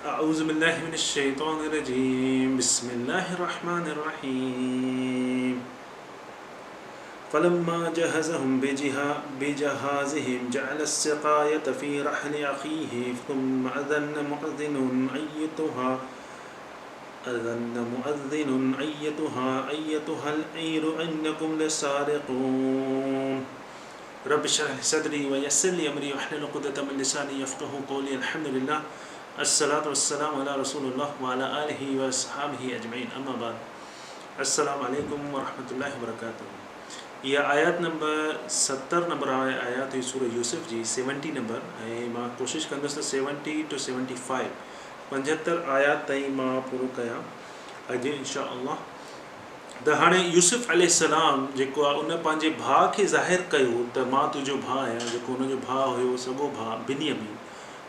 أعوذ بالله من الشيطان الرجيم بسم الله الرحمن الرحيم فلما جهزهم بجهازهم جعل السقاية في رحل أخيه ثم أذن مؤذن أيتها العير إنكم لسارقون رب اشرح لي صدري ويسر لي أمري واحلل عقدة من لساني يفقهوا قولي الحمد لله الصلاة والسلام على رسول الله وعلى آله وصحبه أجمعين أما بعد السلام عليكم ورحمة الله وبركاته यह आयत नंबर 70 नंबर आयत हुई सूरह यूसुफ जी 70 नंबर ऐं मां कोशिशि कंदुसि त 70 to 75 75 आयत ताईं मां पूरो कयां अॼु इंशा अल्लाह। त हाणे यूसुफ अलैहिस्सलाम जेको आहे उन पंहिंजे भाउ खे ज़ाहिर कयो त मां तुंहिंजो भाउ आहियां, जेको हुनजो भाउ हुयो सॻो भाउ बिन्यामीन,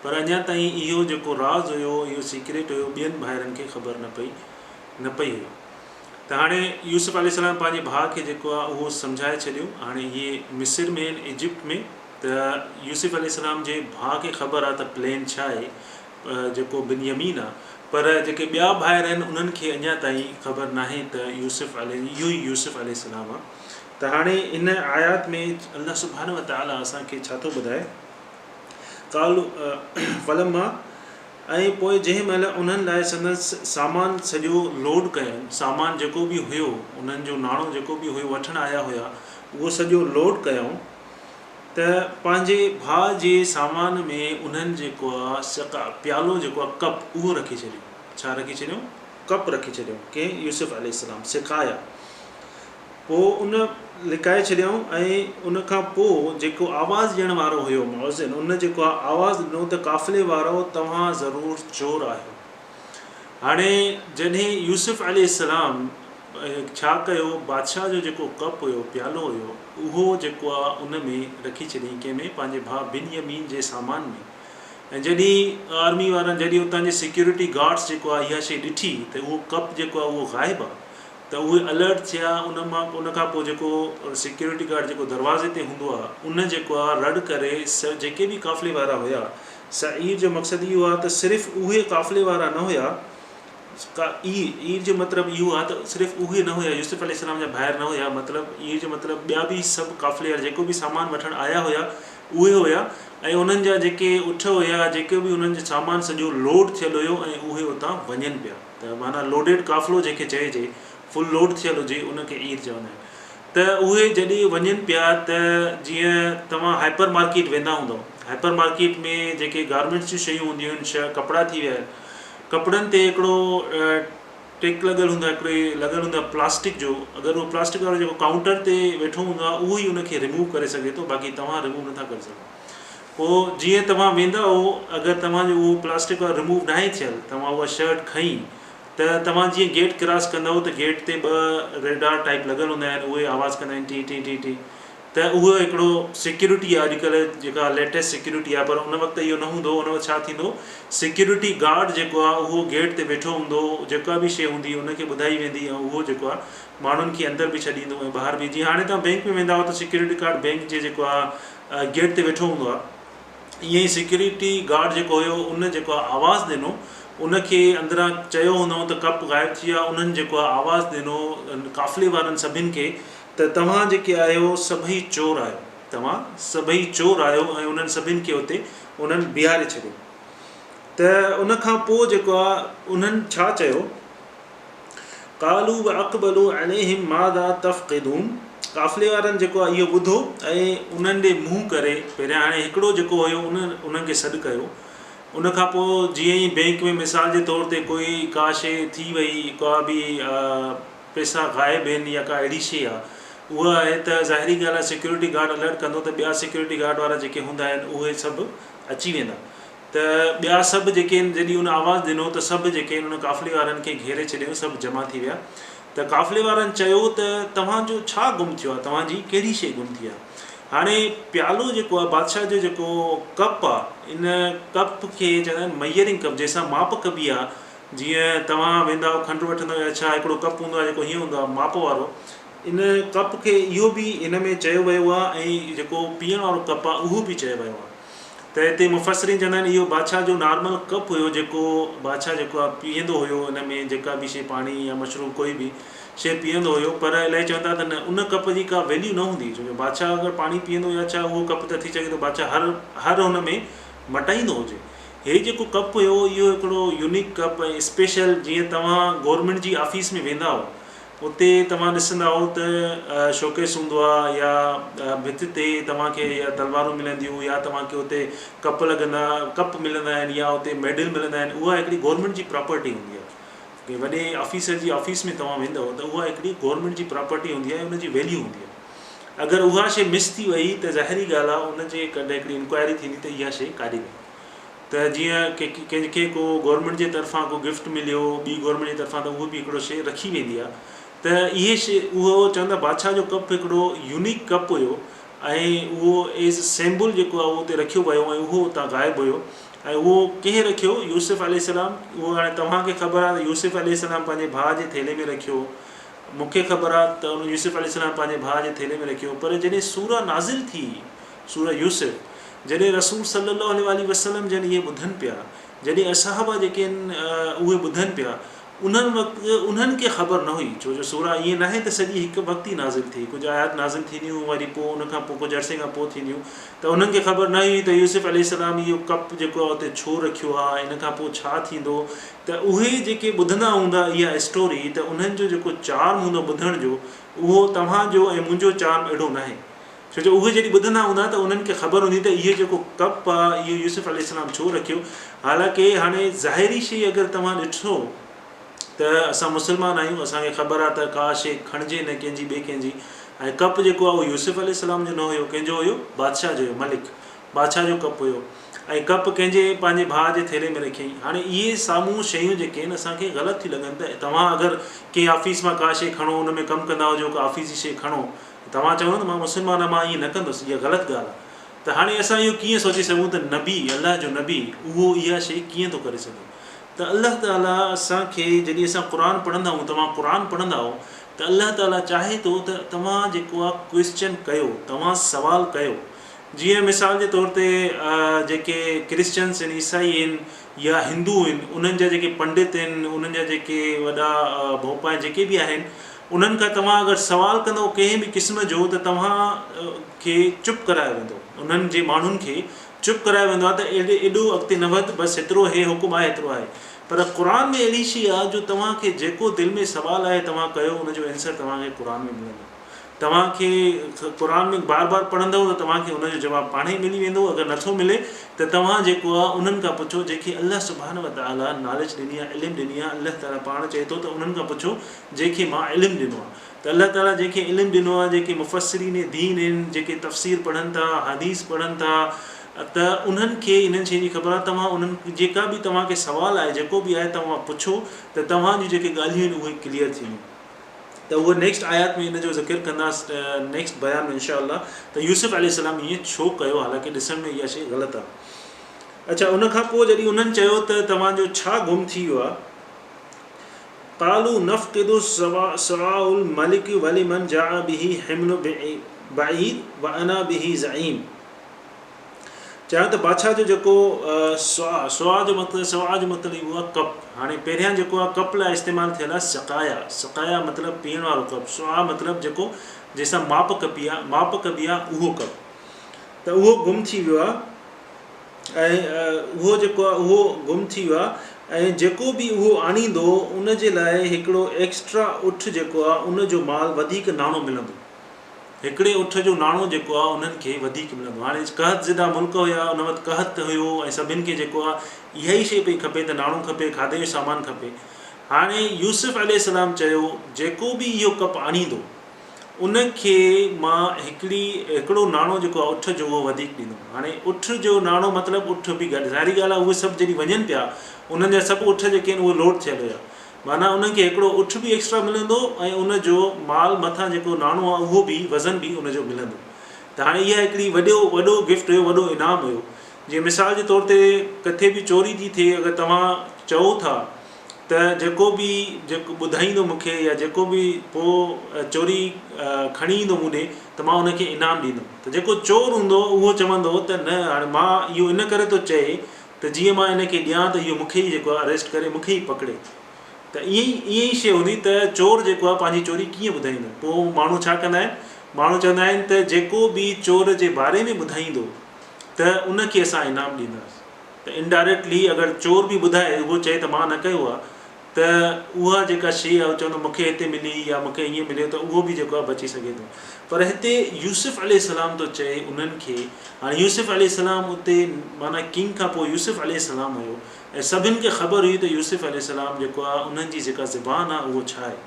पर अञा ताईं इहो जेको राज़ हुयो, इहो सीक्रेट हुयो, ॿियनि भाइरनि खे ख़बर न पई हुई। त हाणे यूसुफ अलैहिस्सलाम पंहिंजे भाउ खे जेको आहे उहो सम्झाए छॾियो। हाणे इहे मिस्र में इजिप्ट में त यूसुफ अलैहिस्सलाम जे भाउ खे ख़बर आहे त प्लेन छा आहे, जेको बिन्यामीन आहे, पर जेके ॿिया भाइर आहिनि उन्हनि खे अञा ताईं ख़बर नाहे त इहो ई यूसुफ अलैहिस्सलाम आहे। त हाणे इन आयात में अल्लाह सुब्हानहु व तआला असांखे छा थो ॿुधाए, कालू फलमा ऐं पोइ जंहिं महिल उन्हनि लाइ संदसि सामान सॼो लोड कयनि, सामान जेको बि हुयो, उन्हनि जो नाणो जेको बि हुयो वठणु आया हुया, उहो सॼो लोड कयूं, त पंहिंजे भाउ जे सामान में उन्हनि जेको आहे प्यालो जेको आहे कप, उहो रखी छॾियो। छा रखी छॾियो? कप रखी छॾियो। कंहिं? यूसुफ अलैहिस्सलाम सिकाया। पोइ उन लिकाए छॾियऊं ऐं उन खां पोइ जेको आवाज़ु ॾियण वारो हुयो मुअज़्ज़िन, उन जेको आहे आवाज़ु ॾिनो त काफ़िले वारो तव्हां ज़रूरु चोर आहियो। हाणे जॾहिं यूसुफ अलैहिस्सलाम छा कयो, बादशाह जो जेको कप हुयो, प्यालो हुयो, उहो जेको आहे उन में रखी छॾियईं, कंहिंमें? पंहिंजे भाउ बिन्यामीन जे सामान में। ऐं जॾहिं आर्मी वारनि, जॾहिं उतां जे सिक्योरिटी गार्ड्स जेको आहे इहा शइ ॾिठी त उहो कप जेको आहे उहो ग़ाइबु आहे, त उहे अलर्ट थिया। उन खां पोइ जेको सिक्योरिटी गार्ड जेको दरवाज़े ते हूंदो आहे, उन जेको आहे रड़ करे जेके बि काफ़िले वारा हुया, ईर जो मक़सदु इहो आहे त सिर्फ़ु उहे काफ़िले वारा न हुया, ईर जो मतिलबु इहो आहे त सिर्फ़ु उहे न हुया, यूसुफ अलैहिस्सलाम जा ॿाहिरि न हुया, मतिलबु ईर जो मतिलबु ॿिया बि सभु काफ़िले वारा जेको बि सामान वठणु आया हुया उहे हुया, ऐं उन्हनि जा जेके उठ हुया, जेके बि उन्हनि जो सामान सॼो लोड थियलु हुयो ऐं उहे उतां वञनि पिया। त माना लोडेड काफ़िलो जंहिंखे चइजे, फुल लोड थियलु हुजे, उनखे ईर चवंदा आहिनि। त उहे जॾहिं वञनि पिया, त जीअं तव्हां हाइपर मार्केट वेंदा हूंदव, हाइपर मार्केट में जेके गारमेंट्स जूं शयूं हूंदियूं आहिनि, कपिड़ा थी विया, कपिड़नि ते हिकिड़ो टेक लॻल हूंदो आहे, हिकिड़े लॻल हूंदो आहे प्लास्टिक जो। अगरि उहो प्लास्टिक वारो जेको काउंटर ते वेठो हूंदो आहे, उहो ई उनखे रिमूव करे सघे थो, बाक़ी तव्हां रिमूव नथा करे सघो। पोइ जीअं तव्हां वेंदा हो, अगरि तव्हांजो उहो प्लास्टिक वारो रिमूव नाहे थियलु, तव्हां उहा शर्ट खईं, त तव्हां जीअं गेट क्रॉस कंदव त गेट ते 2 रेडार टाइप लॻल हूंदा आहिनि, उहे आवाज़ु कंदा आहिनि टी टी टी टी। त उहो हिकिड़ो सिक्योरिटी आहे अॼुकल्ह जेका लेटेस्ट सिक्योरिटी आहे, पर उन वक़्तु इहो न हूंदो। उन वक़्तु छा थींदो, सिक्योरिटी गार्ड जेको आहे उहो गेट ते वेठो हूंदो, जेका बि शइ हूंदी उनखे ॿुधाई वेंदी, ऐं उहो जेको आहे माण्हुनि खे अंदरि बि छॾींदो ऐं ॿाहिरि बि। जीअं हाणे तव्हां बैंक में वेंदा हो त सिक्योरिटी गार्ड बैंक जे जेको आहे गेट ते वेठो हूंदो आहे, ईअं ई सिक्योरिटी गार्ड जेको हुयो, उन जेको आहे आवाज़ु ॾिनो, उनखे अंदरां चयो हूंदो त कप ग़ाइबु थी वियो आहे। उन्हनि जेको आहे आवाज़ु ॾिनो काफ़िले वारनि सभिनि खे, त तव्हां जेके आहियो सभई चोर आहियो, तव्हां सभई चोर आहियो, ऐं उन्हनि सभिनि खे उते उन्हनि बीहारे छॾियो। त उन खां पोइ जेको आहे उन्हनि छा चयो, कालू व अक़बलू अलैहिम माज़ा तफ़क़िदून, काफ़िले वारनि जेको आहे इहो ॿुधो ऐं उन्हनि ॾे मुंहुं करे, पहिरियां हाणे हिकिड़ो जेको हुयो उन्हनि खे सॾु कयो। उन खां पोइ जीअं ई बैंक में मिसाल जे तौर ते कोई का शइ थी वई, का बि पैसा ग़ाइबु आहिनि या का अहिड़ी शइ आहे, उहा आहे त ज़ाहिरी ॻाल्हि आहे सिक्योरिटी गार्ड अलर्ट कंदो त ॿिया सिक्योरिटी गार्ड वारा जेके हूंदा आहिनि उहे सभु अची वेंदा। त ॿिया सभु जेके आहिनि, जॾहिं उन आवाज़ु ॾिनो त सभु जेके आहिनि उन काफ़िले वारनि खे घेरे छॾियो, सभु जमा थी विया। त काफ़िले वारनि चयो त तव्हांजो छा गुम थियो आहे, तव्हांजी कहिड़ी शइ गुम थी आहे? हाणे प्यालो जेको आहे, बादशाह जो जेको कप आहे, इन कप खे चवंदा आहिनि मयरिंग कप, जंहिंसां माप कबी आहे। जीअं तव्हां वेंदा आहियो खंडु वठंदव, या छा हिकिड़ो कप हूंदो आहे जेको हीअं हूंदो आहे माप वारो, इन कप खे इहो बि इन में चयो वियो आहे, ऐं जेको पीअण वारो कप आहे उहो बि चयो वियो आहे। त हिते मुफ़सरीन चवंदा आहिनि इहो बादशाह जो नॉर्मल कप हुयो जेको बादशाह जेको आहे पीअंदो हुयो, हिन में जेका बि शइ पाणी या मशरूब कोई बि शइ पीअंदो हुयो। पर इलाही चवंदा त न, उन कप जी का वैल्यू न हूंदी, छो जो बादशाह अगरि पाणी पीअंदो या छा उहो कप त थी सघे थो बादशाह हर हुन में मटाईंदो हुजे। हे जेको कप हुयो इहो हिकिड़ो यूनिक कप ऐं स्पेशल, जीअं तव्हां गवर्नमेंट जी ऑफिस में वेंदा हो उते तव्हां ॾिसंदा हो त शोकेस हूंदो आहे या भित ते तव्हांखे या तलवारूं मिलंदियूं या तव्हांखे उते कप मिलंदा आहिनि या उते मेडल मिलंदा आहिनि। उहा हिकिड़ी गवर्नमेंट जी प्रॉपर्टी हूंदी आहे की वॾे ऑफिसर जी ऑफिस में तव्हां वेंदव त उहा हिकिड़ी गवर्नमेंट जी प्रॉपर्टी हूंदी आहे, उनजी वैल्यू हूंदी आहे। अगरि उहा शइ मिस थी वई त ज़ाहिरी ॻाल्हि आहे उनजे कॾहिं हिकिड़ी इंक्वायरी थींदी त इहा शइ काॾे वई। त जीअं कंहिंखे को गवर्नमेंट जे तरफ़ां को गिफ्ट मिलियो ॿी गवर्नमेंट जे तरफ़ां, त उहो बि हिकिड़ो शइ रखी वेंदी आहे। त इहे शइ उहो चवंदा बादशाह जो कप हिकिड़ो यूनिक कप हुयो ऐं उहो एज़ सिंबल जेको आहे उहो उते रखियो वियो ऐं उहो उतां ग़ाइबु हुयो। ऐं उहो कंहिं रखियो? यूसुफ अलैहिस्सलाम। उहो हाणे तव्हांखे ख़बर आहे त यूसुफ अलैहिस्सलाम पंहिंजे भाउ जे थेले में रखियो, मूंखे ख़बर आहे त उन यूसुफ अलैहिस्सलाम पंहिंजे भाउ जे थेले में रखियो। पर जॾहिं सूरा नाज़िल थी, सूरा यूसुफ, जॾहिं रसूल सल्लल्लाहु अलैहि वसल्लम जॾहिं इहे ॿुधनि पिया, जॾहिं असहाबा जेके आहिनि उहे ॿुधनि पिया, उन्हनि वक़्तु उन्हनि खे ख़बर न हुई, छो जो सूरा ईअं न आहे त सॼी हिकु वक़्तु ई नाज़िल थी, कुझु आयात नाज़िल थींदियूं वरी पोइ उनखां पोइ कुझु अरसे खां पोइ थींदियूं। त उन्हनि खे ख़बर न हुई त यूसुफ अलैहिस्सलाम इहो कप जेको आहे उते छो रखियो आहे, इन खां पोइ छा थींदो। त उहे जेके ॿुधंदा हूंदा इहा स्टोरी, त उन्हनि जो जेको चार्म हूंदो ॿुधण जो, उहो तव्हांजो ऐं मुंहिंजो चार्म अहिड़ो न आहे। छो जो उहे जॾहिं ॿुधंदा हूंदा त उन्हनि खे ख़बर हूंदी त इहो जेको कप आहे इहो यूसुफ अलैहिस्सलाम छो रखियो। हालांकि हाणे ज़ाहिरी शइ अगरि तव्हां ॾिठो त असां मुस्लमान आहियूं, असांखे ख़बर आहे त का शइ खणिजे न कंहिंजी ॿिए कंहिंजी। ऐं कप जेको आहे उहो यूसुफ अलैहिस्सलाम जो न हुयो, कंहिंजो हुयो? बादशाह जो हुयो, मलिक बादशाह जो कप हुयो। ऐं कप कंहिंजे पंहिंजे भाउ जे थेले में रखियईं। हाणे इहे साम्हूं शयूं जेके आहिनि असांखे ग़लति थियूं लॻनि। त तव्हां अगरि कंहिं ऑफिस मां का शइ खणो, उन में कमु कंदा हुजो, का ऑफिस जी शइ खणो, तव्हां चवंदो त मां मुस्लमान मां ईअं न कंदुसि, इहा ग़लति ॻाल्हि आहे। त हाणे असां इहो कीअं सोचे सघूं त नबी, अलाह जो नबी, उहो इहा शइ कीअं थो करे सघे? त अलाह ताला असांखे जॾहिं असां क़ुर पढ़ंदा आहियूं, तव्हां क़ुर पढ़ंदा आहियो त अलाह ताला चाहे थो त तव्हां जेको आहे क्वेश्चन कयो, तव्हां सुवाल कयो। जीअं मिसाल जे तौर ते जेके क्रिश्चन्स आहिनि, ईसाई आहिनि या हिंदू आहिनि, उन्हनि जा जेके पंडित आहिनि, उन्हनि जा जेके वॾा भोपा जेके बि आहिनि, उन्हनि खां तव्हां अगरि सुवाल कंदो कंहिं बि क़िस्म जो त तव्हां खे चुप करायो वेंदो, उन्हनि जे माण्हुनि खे चुप करायो वेंदो आहे त एॾो अॻिते न वधि, बसि हेतिरो हे हुकुम आहे, हेतिरो आहे। पर क़ुर में अहिड़ी शइ आहे जो तव्हांखे जेको दिलि में सुवालु आहे तव्हां कयो, उनजो आंसर तव्हांखे क़ुर में मिलंदो। तव्हांखे क़ुर में बार बार पढ़ंदव त तव्हांखे उनजो जवाबु पाण ई मिली वेंदो। अगरि नथो मिले त तव्हां जेको आहे उन्हनि खां पुछो जेके अलाह सुब्हानहू व तआला नॉलेज ॾिनी आहे, इल्मु ॾिनी आहे। अलाह ताला पाण चए थो त उन्हनि खां पुछो जंहिंखे मां इल्मु ॾिनो आहे। त अलाह ताला जंहिंखे इल्मु ॾिनो आहे, जेके मुफ़स्सिरीन दीन आहिनि, जेके तफ़सीर पढ़नि था, हदीस पढ़नि था, त उन्हनि खे इन्हनि शइ जी ख़बर आहे। तव्हां उन्हनि जेका बि तव्हांखे सुवालु आहे, जेको बि आहे, तव्हां पुछो त तव्हांजी जेके ॻाल्हियूं आहिनि उहे क्लियर थींदियूं। त उहे नेक्स्ट आयात में इन जो ज़िक्र कंदासीं, नेक्स्ट बयान में इंशा अल्लाह, त यूसुफ अलैहिस्सलाम ईअं छो कयो, हालांकि ॾिसण में इहा शइ ग़लति आहे। अच्छा, उनखां पोइ जॾहिं उन्हनि चयो त तव्हांजो छा गुम थी वियो आहे, क़ालू नफ़क़िदु सवाउल मलिक वलिमन जाअ बिही हिम्लु बईद व अना बिही ज़ईम। चयो त बादशाह जो जेको सवा जो मतिलबु इहो आहे कप। हाणे पहिरियां जेको आहे कप लाइ इस्तेमालु थियल आहे सक़ाया मतिलबु पीअण वारो कप। सवा मतिलबु जेको जंहिंसां माप कबी आहे उहो कप। त उहो गुम थी वियो आहे ऐं उहो जेको आहे उहो गुम थी वियो आहे। ऐं जेको बि उहो आणींदो उन जे लाइ हिकिड़ो एक्स्ट्रा उठ जेको आहे उनजो माल वधीक नाणो मिलंदो। हिकिड़े उठ जो नाणो जेको आहे उन्हनि खे वधीक मिलंदो। हाणे कहत ज़िदा मुल्क हुया, उन वक़्तु कहत हुयो ऐं सभिनि खे जेको आहे इहा ई शइ पई खपे त नाणो खपे, खाधे जो सामान खपे। हाणे यूसुफ अलैहिस्सलाम चयो जेको बि इहो कप आणींदो उनखे मां हिकिड़ो नाणो जेको आहे उठ जो उहो वधीक ॾींदुमि। हाणे उठ जो नाणो मतिलबु उठ बि गॾु, ज़ाहिरी ॻाल्हि आहे उहे सभु जॾहिं वञनि पिया, उन्हनि जा सभु उठ जेके आहिनि उहे लोड थियल हुया, माना उन्हनि खे हिकिड़ो उठ बि एक्स्ट्रा मिलंदो ऐं उनजो माल मथां जेको नाणो आहे उहो बि वज़न बि उनजो मिलंदो। त हाणे इहा हिकिड़ी वॾो गिफ्ट हुयो, वॾो इनाम हुयो। जीअं मिसाल जे तौर ते किथे बि चोरी थी थिए, अगरि तव्हां चओ था त त जेको ॿुधाईंदो मूंखे या जेको बि पोइ चोरी खणी ईंदो मूं ॾे त मां उनखे इनाम ॾींदुमि। त जेको चोर हूंदो उहो चवंदो त न हाणे मां इहो इन करे थो चए त जीअं मां इनखे ॾियां त इहो मूंखे ई जेको आहे अरेस्ट करे मूंखे ई पकिड़े। त ईअं ई शइ हूंदी त चोर जेको आहे पंहिंजी चोरी कीअं ॿुधाईंदो। पोइ माण्हू छा कंदा आहिनि, माण्हू चवंदा आहिनि त जेको बि चोर जे बारे में ॿुधाईंदो त उनखे असां इनाम ॾींदासीं। त इनडायरेक्टली अगरि चोर बि ॿुधाए उहो चए त मां न कयो आहे त उहा जेका शइ आहे चवंदो मूंखे हिते मिली या मूंखे ईअं मिलियो त उहो बि जेको आहे बची सघे थो। पर हिते यूसुफ अलैहिस्सलाम थो चए उन्हनि खे, हाणे यूसुफ अलैहिस्सलाम उते माना किंग खां पोइ यूसुफ अलैहिस्सलाम हुयो ऐं सभिनि खे ख़बर हुई त यूसुफ अलैहिस्सलाम जेको आहे उन्हनि जी जेका ज़बान आहे उहो छा आहे।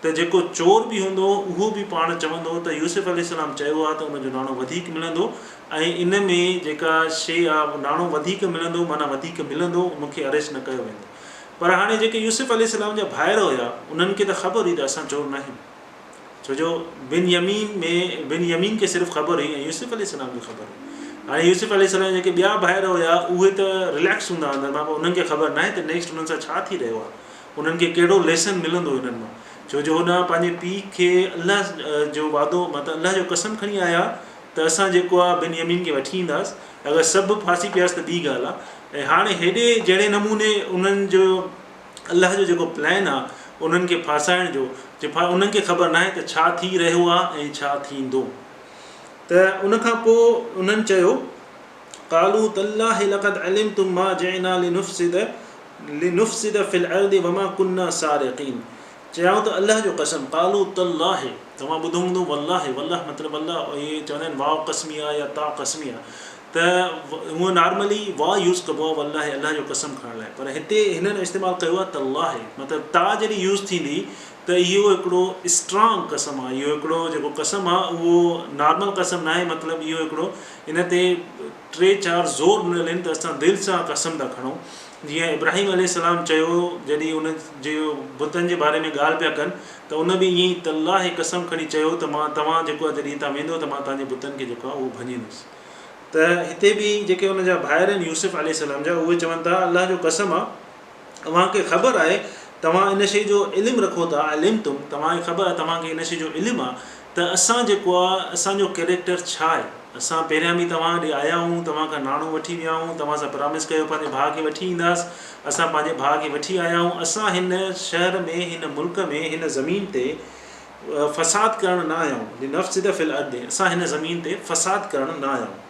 त जेको चोर बि हूंदो उहो बि पाण चवंदो त यूसुफ अलैहिस्सलाम चयो आहे त उनजो नाणो वधीक मिलंदो ऐं इन में जेका शइ आहे नाणो वधीक मिलंदो माना वधीक मिलंदो, मूंखे अरेस्ट न कयो वेंदो। पर हाणे जेके यूसुफ अलैहिस्सलाम जा भाइर हुया उन्हनि खे त ख़बर हुई त असां चोर न आहियूं, छो जो बिन यमीन खे सिर्फ़ु ख़बर हुई ऐं यूसुफ अलैहिस्सलाम खे ख़बर हुई। हाणे यूसुफ अलैहिस्सलाम जेके ॿिया भाइर हुया उहे त रिलैक्स हूंदा अंदरि मां, उन्हनि खे ख़बर न आहे त नेक्स्ट उन्हनि सां छा थी रहियो आहे, उन्हनि खे कहिड़ो लेसन मिलंदो हिननि मां। छो जो हुन पंहिंजे पीउ खे अलाह जो वादो मतिलबु अलाह जो कसम खणी आया त असां जेको आहे बिन यमीन खे वठी ईंदासीं, अगरि सभु फासी पियासीं त ॿी ॻाल्हि आहे। ऐं हाणे हेॾे जहिड़े नमूने उन्हनि जो अलाह जो जेको प्लैन आहे उन्हनि खे फासाइण जो, उन्हनि खे ख़बर न आहे त छा थी रहियो आहे ऐं छा थींदो। त उनखां पोइ उन्हनि चयो क़ालू तल्लाहि लक़द अलिमतुम मा जिअना लिनुफ़्सिद फ़िल अर्दि वमा कुन्ना सारिक़ीन। चयाऊं त अलाह जो कसम, क़ालू तल्लाहि, तव्हां ॿुधो हूंदो वल्लाहि, वल्लाह मतिलबु अलाह, इहे चवंदा आहिनि वाव क़स्मी आहे या ता क़स्मी आहे, त हूअं नॉर्मली वा यूज़ कबो आहे वल्लाहि अलाह जो कसम खणण लाइ, पर हिते हिननि इस्तेमालु कयो आहे तल्लाहि, मतिलबु ता जॾहिं यूज़ थींदी त इहो हिकिड़ो स्ट्रॉन्ग कसम आहे, इहो हिकिड़ो जेको कसम आहे उहो नॉर्मल कसम न आहे, मतिलबु इहो हिकिड़ो इन ते 3-4 ज़ोर ॾिनल आहिनि त असां दिलि सां कसम था खणूं। जीअं इब्राहिम अलैहिस्सलाम चयो जॾहिं उन जे बुतनि जे बारे में ॻाल्हि पिया कनि त उन बि ईअं ई तल्लाहि कसम खणी चयो त मां तव्हां जेको आहे जॾहिं हितां वेंदो त मां तव्हांजे बुतनि खे जेको आहे उहो भञींदुसि। त हिते बि जेके हुनजा भाइर आहिनि यूसुफ अलैहिस्सलाम जा उहे चवनि था अलाह जो कसम आहे, तव्हांखे ख़बर आहे, तव्हां इन शइ जो इल्मु रखो था, इल्मतुम, तव्हांखे ख़बर आहे, तव्हांखे इन शइ जो इल्मु आहे त असां जेको आहे असांजो कैरेक्टर छा आहे। असां पहिरियां बि तव्हां ॾे आया आहियूं, तव्हांखां नाणो वठी विया आहियूं, तव्हां सां प्रॉमिस कयो पंहिंजे भाउ खे वठी ईंदासीं, असां पंहिंजे भाउ खे वठी आया आहियूं। असां हिन शहर में, हिन मुल्क में, हिन ज़मीन ते फ़साद करणु न आया आहियूं, लिनुफ़्सिद फ़िल अर्दि, असां हिन ज़मीन ते फ़साद करणु न आया आहियूं।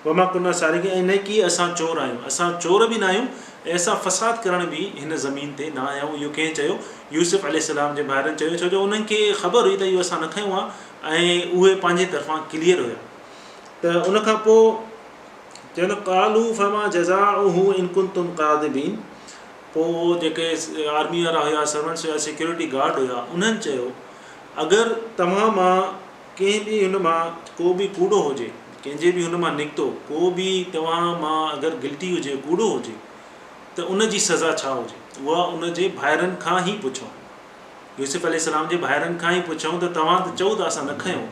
वमा कुन्ना सारिक़ीन, ऐं न की असां चोर आहियूं, असां चोर बि न आहियूं ऐं असां फ़साद करण बि हिन ज़मीन ते न आया आहियूं। इहो कंहिं चयो, यूसुफ अलैहिस्सलाम जे भाइरनि चयो, छो जो उन्हनि खे ख़बर हुई त इहो असां न खयूं आहे ऐं उहे पंहिंजे तरफ़ां क्लियर हुया। त उनखां पोइ चवंदो क़ालू फमा जज़ाउहु इन कुंतुम कादिबीन। पोइ जेके आर्मी वारा हुया, सर्वेंट्स हुया, सिक्योरिटी गार्ड हुया, उन्हनि चयो अगरि तव्हां मां कंहिं बि हुन मां को बि कूड़ो हुजे, कंहिंजे बि हुन मां निकितो को बि तव्हां मां अगरि गिल्टी हुजे, कूड़ो हुजे, त उन जी सज़ा छा हुजे, उहा उन जे भाइरनि खां ई पुछूं। यूसुफ अलैहिस्सलाम जे भाइरनि खां ई पुछूं त तव्हां त चओ था असां न खयूं,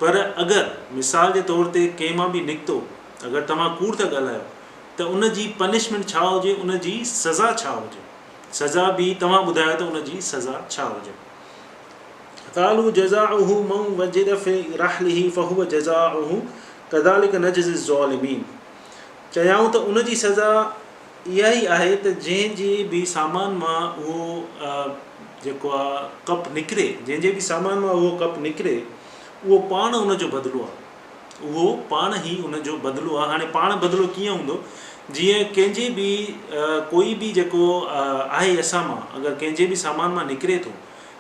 पर अगरि मिसाल जे तौर ते कंहिं मां बि निकितो, अगरि तव्हां कूड़ था ॻाल्हायो त उन जी पनिशमेंट छा हुजे, उन जी सज़ा छा हुजे, सज़ा बि तव्हां ॿुधायो त उन जी सज़ा छा हुजे। क़ालू जज़ाउहु मन वजद फी रहलिही फहुव जज़ाउहु कज़ालिक नजज़ी ज़ालिमीन। चयाऊं त उन जी सज़ा इहा ई आहे त जंहिंजे बि सामान मां उहो जेको आहे कप निकिरे, जंहिंजे बि सामान मां उहो कप निकिरे, उहो पाण उनजो बदिलो आहे, उहो पाण ई उनजो बदिलो आहे। हाणे पाण बदिलो कीअं हूंदो, जीअं कंहिंजे बि कोई बि जेको आहे असां मां अगरि कंहिंजे बि सामान मां निकिरे थो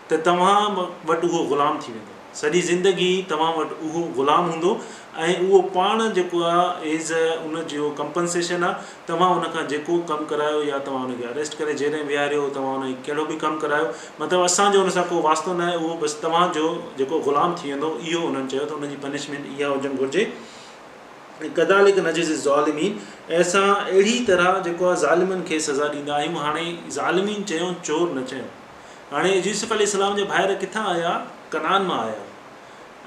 त तव्हां वटि उहो ग़ुलाम थी वेंदो, सॼी ज़िंदगी तव्हां वटि उहो ग़ुलाम हूंदो ऐं उहो पाण जेको आहे एज़ उनजो कंपनसेशन आहे, तव्हां उनखां जेको कमु करायो या तव्हां उनखे अरेस्ट करे जेल में विहारियो, तव्हां उनखे कहिड़ो बि कमु करायो, मतिलबु असांजो उन सां को वास्तो न आहे, उहो बसि तव्हांजो जेको ग़ुलाम थी वेंदो, इहो उन्हनि चयो त उनजी पनिशमेंट इहा हुजणु घुरिजे। कज़ालिक नजज़ी ज़ालिमीन, ऐं असां अहिड़ी तरह जेको आहे ज़ालिमनि खे सज़ा ॾींदा आहियूं। हाणे ज़ालिमीन चयो, चोर न चयो। हाणे यूसुफ अलैहिस्सलाम जे भाइर किथां आया, कनान मां आया,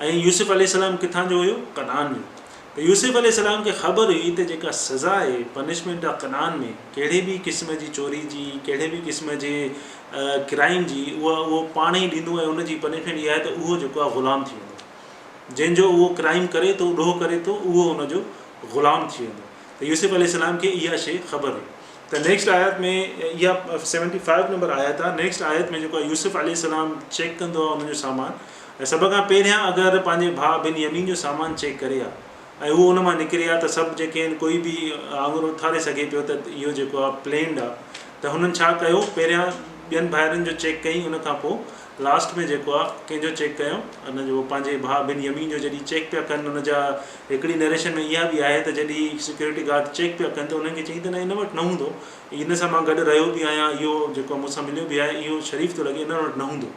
ऐं यूसुफ अलैहिस्सलाम किथां जो हुयो, कनान जो। तो यूसुफ अलैहिस्सलाम खे ख़बर हुई त जेका सज़ा आहे पनिशमेंट आहे कनान में कहिड़े बि क़िस्म जी चोरी जी कहिड़े बि क़िस्म जे क्राइम जी उहो पाण ई ॾींदो ऐं उनजी पनिशमेंट इहा आहे त उहो जेको आहे ग़ुलाम थी वेंदो जंहिंजो उहो क्राइम करे थो ॾोह करे थो उहो उनजो ग़ुलाम थी वेंदो त यूसुफ अलैहिस्सलाम खे इहा शइ ख़बर हुई त नेक्स्ट आयत में इहा 75 नंबर आयत आहे नेक्स्ट आयत में जेको आहे यूसुफ अलैहिस्सलाम चेक कंदो आहे उनजो सामान ऐं सभ खां पहिरियां अगरि पंहिंजे भाउ बिन यमीन जो सामान चेक करे आहे ऐं उहो उन मां निकिरे आहे त सभु जेके आहिनि कोई बि आङुर उथारे सघे पियो त इहो जेको आहे प्लेन्ड आहे त हुननि छा कयो पहिरियां ॿियनि भाइरनि जो चेक कई उन खां पोइ लास्ट में जेको आहे कंहिंजो चेक कयो उनजो पंहिंजे भाउ बिन यमीन जो जॾहिं चेक पिया कनि उनजा हिकिड़ी नरेशन में इहा बि आहे त जॾहिं सिक्योरिटी गार्ड चेक पिया कनि त उन्हनि खे चई त न इन वटि न हूंदो इन सां मां गॾु रहियो बि आहियां इहो जेको मूंसां मिलियो बि आहे इहो शरीफ़ थो लॻे इन वटि न हूंदो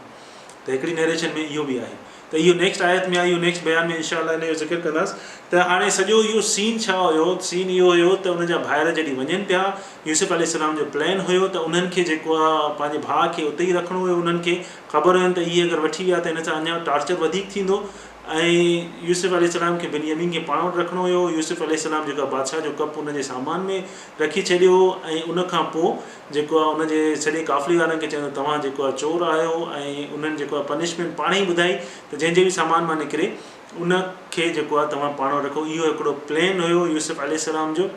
त हिकिड़ी नरेशन में इहो बि आहे त इहो नेक्स्ट आयत में आहे इहो नेक्स्ट बयान में इंशाअल्लाह इन जो ज़िक्र कंदासीं त हाणे सॼो इहो सीन छा हुयो सीन इहो हुयो त उनजा भाइर जॾहिं वञनि पिया यूसुफ अलैहिस्सलाम जो प्लान हुयो त उन्हनि खे जेको आहे पंहिंजे भाउ खे उते ई रखिणो हुयो उन्हनि खे ख़बर हुयनि त इहे अगरि वठी विया त इन सां अञा टार्चर वधीक थींदो ऐं यूसुफ अलैहिस्सलाम खे बिन यमीन खे पाण वटि रखिणो हुयो यूसुफ अलैहिस्सलाम जेको बादशाह जो कप उनजे सामान में रखी छॾियो ऐं उनखां पोइ जेको आहे उनजे सॼे काफ़िले वारनि खे चवंदो तव्हां जेको आहे चोर आहियो ऐं उन्हनि जेको आहे पनिशमेंट पाण ई ॿुधाई त जंहिंजे बि सामान मां निकिरे उनखे जेको आहे तव्हां पाण वटि रखो इहो हिकिड़ो प्लेन हुयो यूसुफ अलैहिस्सलाम जो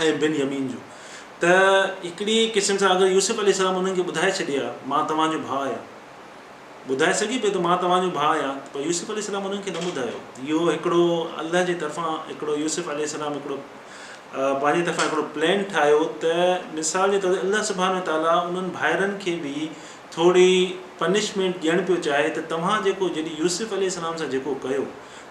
ऐं बिन यमीन जो त हिकिड़ी क़िस्म सां अगरि यूसुफ अलैहिस्सलाम उन्हनि खे ॿुधाए छॾे हा मां तव्हांजो भाउ आहियां ॿुधाए सघे पियो त मां तव्हांजो भाउ आहियां पर यूसुफ अलैहिस्सलाम उन्हनि खे न ॿुधायो इहो हिकिड़ो अल्लाह जे तरफ़ां हिकिड़ो यूसुफ अलैहिस्सलाम हिकिड़ो पंहिंजे तरफ़ां हिकिड़ो प्लान ठाहियो त मिसाल जे तौर ते अल्लाह सुब्हानो ताला उन्हनि भाइरनि खे बि थोरी पनिशमेंट ॾियणु पियो चाहे त तव्हां जेको जॾहिं यूसुफ अलैहिस्सलाम सां जेको कयो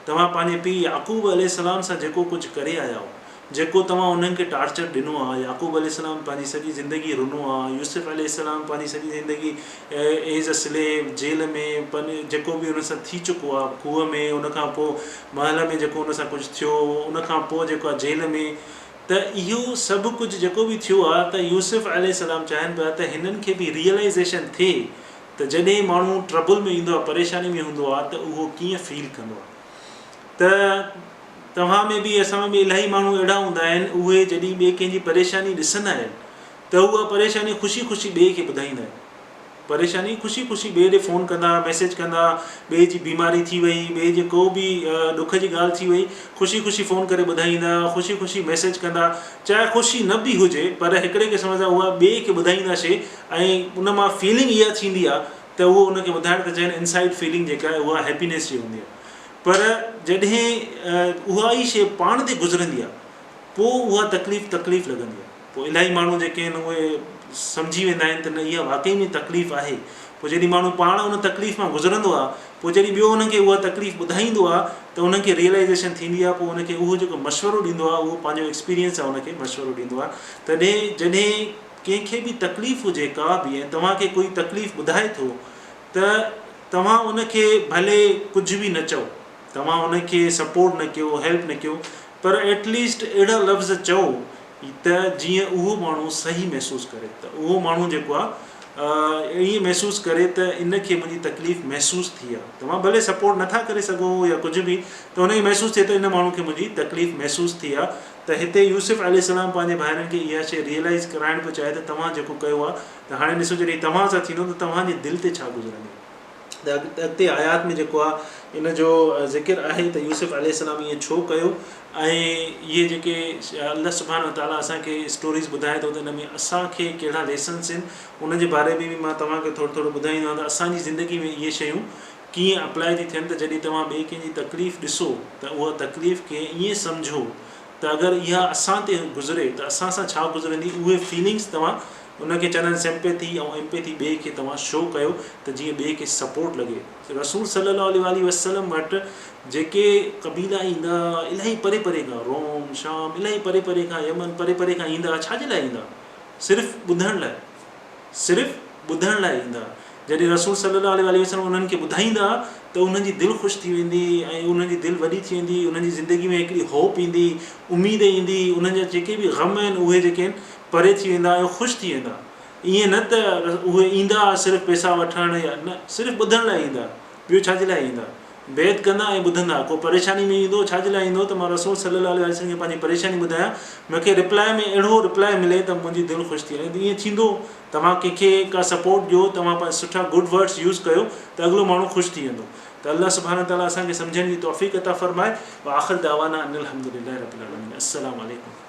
तव्हां पंहिंजे पीउ याकूब अलैहिस्सलाम सां जेको कुझु करे आया हो जेको तव्हां उन्हनि खे टार्चर ॾिनो आहे याकूब अलैहिस्सलाम पंहिंजी सॼी ज़िंदगी रुनो आहे यूसुफ अलैहिस्सलाम पंहिंजी सॼी ज़िंदगी एज़ अ स्लेव जेल में जेको बि उन सां थी चुको आहे खूह में उनखां पोइ महल में जेको उन सां कुझु थियो उनखां पोइ जेको आहे जेल में त इहो सभु कुझु जेको बि थियो आहे त यूसुफ अलैहिस्सलाम चाहिनि पिया त हिननि खे बि रियलाइज़ेशन थिए त जॾहिं माण्हू ट्रबल में ईंदो आहे परेशानी में हूंदो आहे त उहो कीअं फील कंदो आहे त तव्हां में बि असां में बि इलाही माण्हू अहिड़ा हूंदा आहिनि उहे जॾहिं ॿिए कंहिंजी परेशानी ॾिसंदा आहिनि त उहा परेशानी ख़ुशी ख़ुशी ॿिए खे ॿुधाईंदा आहिनि परेशानी ख़ुशी ख़ुशी ॿिए ॾे फ़ोन कंदा मैसेज कंदा ॿिए जी बीमारी थी वई ॿिए जे को बि ॾुख जी ॻाल्हि थी वई ख़ुशी ख़ुशी फ़ोन करे ॿुधाईंदा ख़ुशी ख़ुशी मैसेज कंदा चाहे ख़ुशी न बि हुजे पर हिकिड़े क़िस्म सां उहा ॿिए खे ॿुधाईंदा शइ ऐं उन मां फीलिंग इहा थींदी आहे त उहो उनखे ॿुधाइण त चवनि इनसाइड फीलिंग जेका आहे उहा हैप्पीनेस जी हूंदी आहे पर जॾहिं उहा ई शइ पाण ते गुज़रंदी आहे पोइ उहा तकलीफ़ लॻंदी आहे पोइ इलाही माण्हू जेके आहिनि उहे सम्झी वेंदा आहिनि त न इहा वाक़ई में तकलीफ़ आहे पोइ जॾहिं माण्हू पाण उन तकलीफ़ मां गुज़रंदो आहे पोइ जॾहिं ॿियो उनखे उहा तकलीफ़ ॿुधाईंदो आहे त उनखे रियलाइज़ेशन थींदी आहे पोइ उनखे उहो जेको मशवरो ॾींदो आहे उहो पंहिंजो एक्सपीरियंस आहे उनखे मशवरो ॾींदो आहे तॾहिं जॾहिं कंहिंखे बि तकलीफ़ हुजे का बि ऐं तव्हांखे कोई तकलीफ़ ॿुधाए थो त तव्हां उनखे भले कुझु बि न चओ तव्हां उनखे सपोर्ट न कयो हेल्प न कयो पर एटलीस्ट अहिड़ा लफ़्ज़ चओ त जीअं उहो माण्हू सही महसूसु करे त उहो माण्हू जेको आहे ईअं महसूसु करे त इनखे मुंहिंजी तकलीफ़ महसूसु थी आहे तव्हां भले सपोर्ट नथा करे सघो या कुझु बि त हुनखे महसूसु थिए त इन माण्हू खे मुंहिंजी तकलीफ़ महसूसु थी आहे त हिते यूसुफ अलैहिस्सलाम पंहिंजे भाइरनि खे इहा शइ रियलाइज़ कराइणु पियो चाहे त तव्हां जेको कयो आहे त हाणे ॾिसो जॾहिं तव्हां सां थींदो त तव्हांजे दिलि ते छा गुज़रंदी त अॻिते आयात में जेको आहे इन जो ज़िक्र आहे त यूसुफ अलैहिस्सलाम ईअं छो कयो ऐं इहे जेके अल्लाह सुब्हानो ताला असांखे स्टोरीज़ ॿुधाए थो त इन में असांखे कहिड़ा लेसन्स आहिनि उन जे बारे में बि मां तव्हांखे थोरो थोरो ॿुधाईंदो आहियां त असांजी ज़िंदगी में इहे शयूं कीअं अप्लाई थी थियनि त जॾहिं तव्हां ॿिए कंहिंजी तकलीफ़ ॾिसो त उहा तकलीफ़ खे ईअं सम्झो त अगरि इहा असां ते गुज़रे त असां सां छा गुज़रंदी उहे फीलिंग्स तव्हां उनखे चवंदा आहिनि सिंपैथी ऐं एम्पैथी ॿिए खे तव्हां शो कयो त जीअं ॿिए खे सपोर्ट लॻे रसूल सल्लल्लाहु अलैहि वसल्लम वटि जेके क़बीला ईंदा इलाही परे परे खां रोम शाम इलाही परे परे खां यमन परे परे खां ईंदा छाजे लाइ ईंदा सिर्फ़ु ॿुधण लाइ ईंदा जॾहिं रसूल सल्लल्लाहु अलैहि वसल्लम उन्हनि खे ॿुधाईंदा त उन्हनि जी दिलि ख़ुशि थी वेंदी ऐं उन्हनि जी दिलि वॾी थी वेंदी उन्हनि जी ज़िंदगी में हिकिड़ी होप ईंदी उमेद ईंदी उन्हनि जा जेके बि ग़म आहिनि उहे जेके आहिनि परे थी वेंदा ऐं ख़ुशि थी वेंदा ईअं न त उहे ईंदा सिर्फ़ु पैसा वठण या न सिर्फ़ु ॿुधण लाइ ईंदा ॿियो छाजे लाइ ईंदा बेद कंदा ऐं ॿुधंदा। को परेशानी में ईंदो, छाजे लाइ ईंदो त मां रसूल सल्लल्लाहु अलैहि वसल्लम खे पंहिंजी परेशानी ॿुधायां, मूंखे रिप्लाई में अहिड़ो रिप्लाई मिले त मुंहिंजी दिलि ख़ुशि थी वञे। ईअं थींदो, तव्हां कंहिंखे का सपोर्ट ॾियो, तव्हां सुठा गुड वर्ड्स यूज़ कयो त अॻिलो माण्हू ख़ुशि थी वेंदो। त अल्लाह सुब्हानहू व तआला असांखे सम्झण जी तौफ़ीक़ अता फ़रमाए। व आख़िर दावाना अनिल हम्दुलिल्लाहि रब्बिल आलमीन। अस्सलामु अलैकुम।